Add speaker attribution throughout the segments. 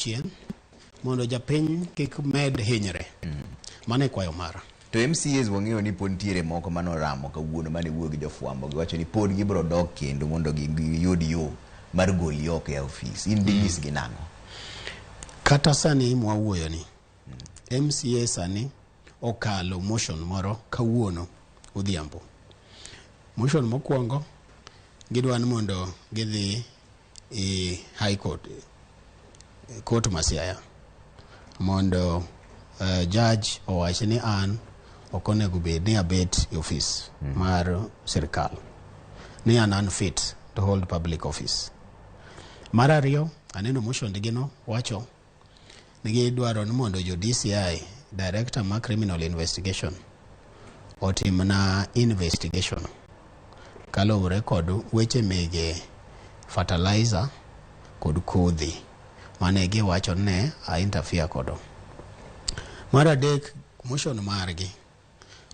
Speaker 1: chien mondo japiny kik med hinyre. Mane kwayo mara.
Speaker 2: To MCAs wang'eyo ni pod ntiere moko manoramo kawuono mane wuoyo gi jofwambo giwacho ni pod gibiro dok kendo mondo giyud yo mar goli oko e ofis. In dinyis gi nang'o?
Speaker 1: Kata sani mwawuoyo ni MCA sani okalo motion moro kawuono odhiambo. Motion mokwongo gidwani mondo gidhi High Court, Court ma Siaya, mondo judge owachi ni an okonego bed ni abet e office mar sirkal, ni an unfit to hold public office. Mar ariyo, aneno motion digino wacho ni gidwaro ni mondo jo DCI, Director ma Criminal Investigation, otimna investigation kaluwore kod weche mege fertilizer kod kodhi mane giwacho ne a interfere kodo. Mar adek, motion margi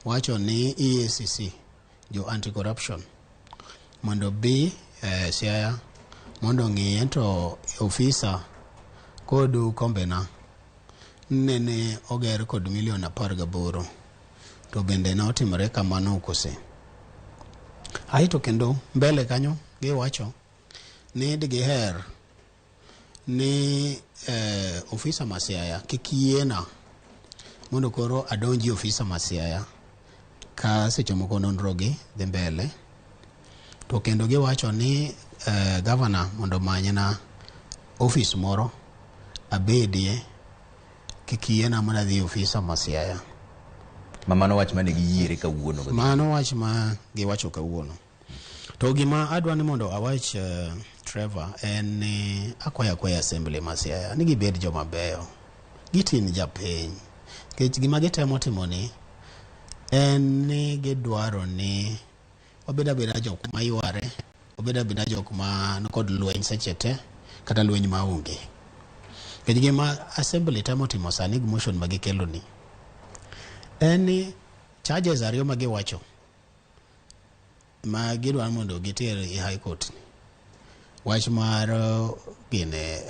Speaker 1: wacho ni EACC, jo anti-corruption, mondo bi Siaya mondo ng'iye to ofisa kod kombena nene oger kod milion 18 to bende na otimore kamano kose. Aito kendo mbele kanyo giwacho ni digiher ni ofisa ma Siaya kikiena mondo koro adonji ofisa ma Siaya ka seche moko nonrogi dhi mbele. To kendo giwacho ni governor mondo manyena office moro abedie kikiena mana dhi ofisa ma Siaya.
Speaker 2: Mano wach mane giyiere kawuono.
Speaker 1: Mano wach ma giwacho kawuono. To gima adwani mondo awach Trevor en ni akwaya assembly ma Siaya ni gibed joma beyo, gitin japiny, kech gima gitemo timo ni en ni gidwaro ni obeda jok ma yware, obeda jok ma kod lweny sechete kata lweny maonge. Kech gima assembly temo timo sani gi motion ma gikelo ni en ni charges ariyo ma giwacho ma gidwaro mondo gitere e High Court, wach mar gine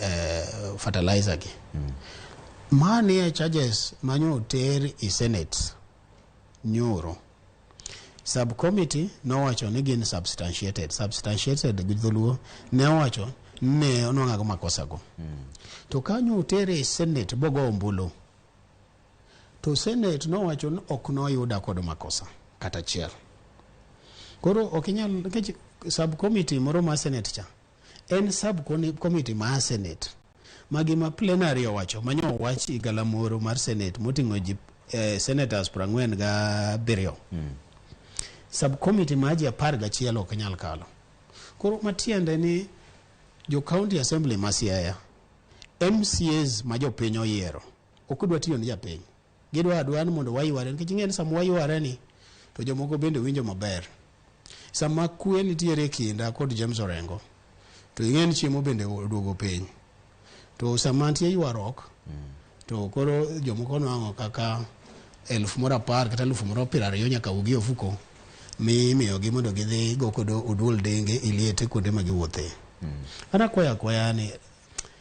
Speaker 1: fertilizer gi. Mani charges manyo ter e Senate nyoro. Subcommittee no wacho ni gin substantiated gi dholuo ne wacho ne onwang'ago makosa go. To kanyo ter e Senate bogo ombulu, to Senate no wacho ni ok noyuda kod makosa kata chiel. Koro okinyal subcommittee moro ma Senate cha en subcommittee ma Senate magima plenary owacho manyo wachi galamoro mar Senate moting'o ji senators 47. Subcommittee ma ji 11 ok nyal kalo. Koro matiende ni jo county assembly ma Siaya, MCAs ma jo piny oyiero ok dwa tiyo ni japiny. Gidwa adwani mondo wayware, nikech ing'eni sama wayware ni to jomoko bende winjo maber. Sama kwe nitiere kinda kod James Orengo to ing'eni chiemo bende oduogo piny. To sama nitie ywarok to koro jomoko nwang'o kaka 1010 kata 20 nyaka ugi ofuko miyogi mondo gidhi go kod Oduol denge iliete kuonde ma giwuothe. Ana kwaya ni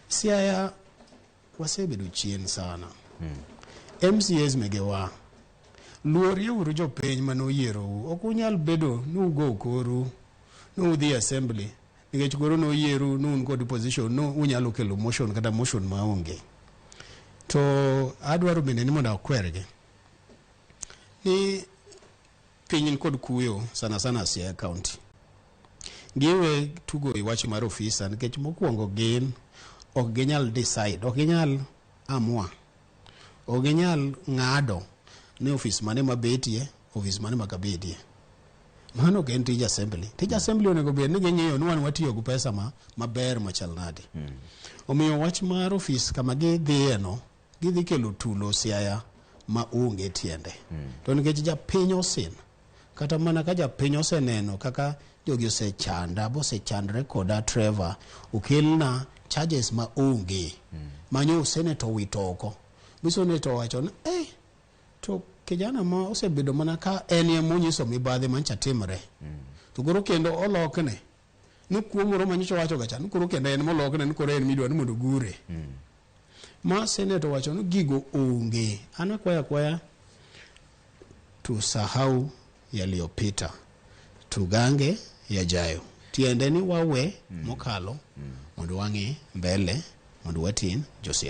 Speaker 1: Siaya wasebedo chien sana. MCAs megewa luori uru jo piny manoyiero, ok unyal bedo nugo koru nudhi assembly nikech koro noyieru nun kod position no unyalo kelo motion kata motion maonge. To adwaro bende ni mondo akwerge ni piny kod kuyo sana Siaya County giwe tugo i wach mar ofisa, nikech mokwongo gin ok ginyal decide, ok ginyal amua, ok ginyal ng'ado ni office mane mabetie, office mane makabedie. Mano gen tij assembly. Tij assembly onego bed ni ging'iyo ni wan watiyo gi pesa maber machal nade. Omiyo wach mar office kama gidhiye no gidhi kelo tulo Siaya ma onge tiende. To nikech japiny osin, kata mana ka japiny oseneno kaka jogi osechanda bosechandre koda Trevor, okelna charges ma onge manyo senator wito oko. Bisoneto wacho ni to kijana ma osebedo mana ka en ye monyiso mibadhi mancha timre. To koro kendo olokne ni kuomoro manyicho wacho gacha ni koro kendo en molokne ni koro en midwa ni mondo gure. ma senator wacho ni gigo onge. Ana kwaya tusahau yaliyopita, tugange yajayo. Tiende ni wawe mokalo mondo wang'i mbele mondo watin josiasa.